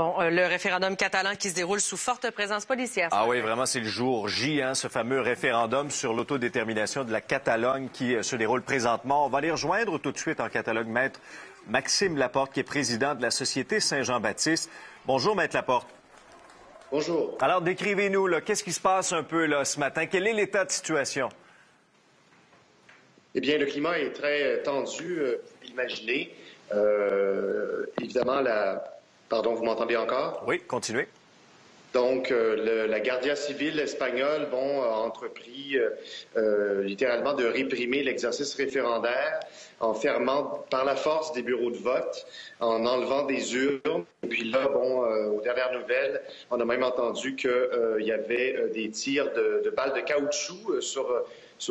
Bon, le référendum catalan qui se déroule sous forte présence policière. Ah oui, vraiment, c'est le jour J, ce fameux référendum sur l'autodétermination de la Catalogne qui se déroule présentement. On va aller rejoindre tout de suite en Catalogne Maître Maxime Laporte, qui est président de la Société Saint-Jean-Baptiste. Bonjour, Maître Laporte. Bonjour. Alors, décrivez-nous, qu'est-ce qui se passe un peu ce matin? Quel est l'état de situation? Eh bien, le climat est très tendu, vous l'imaginez. Évidemment, Pardon, vous m'entendez encore? Oui, continuez. Donc, la Guardia civile espagnole, a entrepris littéralement de réprimer l'exercice référendaire en fermant par la force des bureaux de vote, en enlevant des urnes. Et puis là, aux dernières nouvelles, on a même entendu qu'il y avait des tirs de balles de caoutchouc sur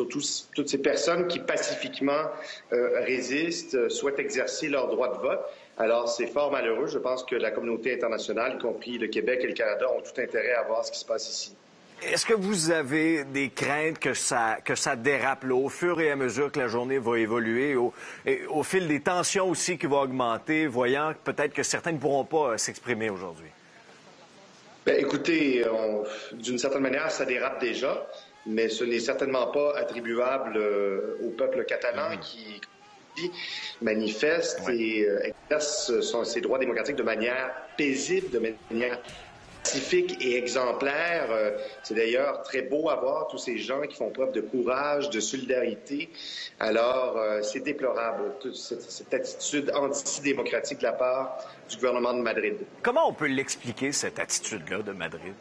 toutes ces personnes qui pacifiquement résistent, souhaitent exercer leur droit de vote. Alors, c'est fort malheureux. Je pense que la communauté internationale, y compris le Québec et le Canada, ont tout intérêt à voir ce qui se passe ici. Est-ce que vous avez des craintes que ça dérape au fur et à mesure que la journée va évoluer, au fil des tensions aussi qui vont augmenter, voyant peut-être que certains ne pourront pas s'exprimer aujourd'hui? Bien, écoutez, d'une certaine manière, ça dérape déjà, mais ce n'est certainement pas attribuable au peuple catalan qui manifeste et exerce ses droits démocratiques de manière paisible, de manière pacifique et exemplaire. C'est d'ailleurs très beau à voir tous ces gens qui font preuve de courage, de solidarité. Alors, c'est déplorable, cette attitude antidémocratique de la part du gouvernement de Madrid. Comment on peut l'expliquer, cette attitude-là de Madrid?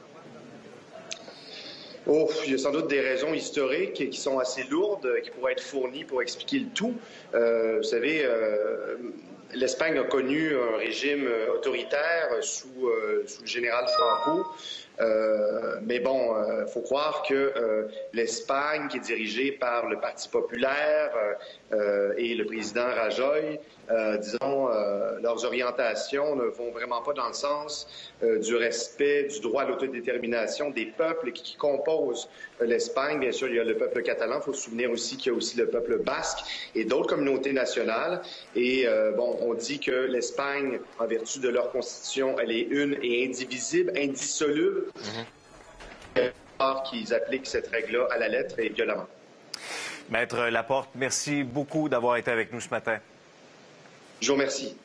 Il y a sans doute des raisons historiques qui sont assez lourdes, qui pourraient être fournies pour expliquer le tout. Vous savez, l'Espagne a connu un régime autoritaire sous le général Franco. Mais faut croire que l'Espagne, qui est dirigée par le Parti populaire et le président Rajoy, leurs orientations ne vont vraiment pas dans le sens du respect du droit à l'autodétermination des peuples qui composent l'Espagne. Bien sûr, il y a le peuple catalan. Il faut se souvenir aussi qu'il y a aussi le peuple basque et d'autres communautés nationales. Et on dit que l'Espagne, en vertu de leur constitution, elle est une et indivisible, indissoluble. Qu'ils appliquent cette règle-là à la lettre et violemment. Maître Laporte, merci beaucoup d'avoir été avec nous ce matin. Je vous remercie.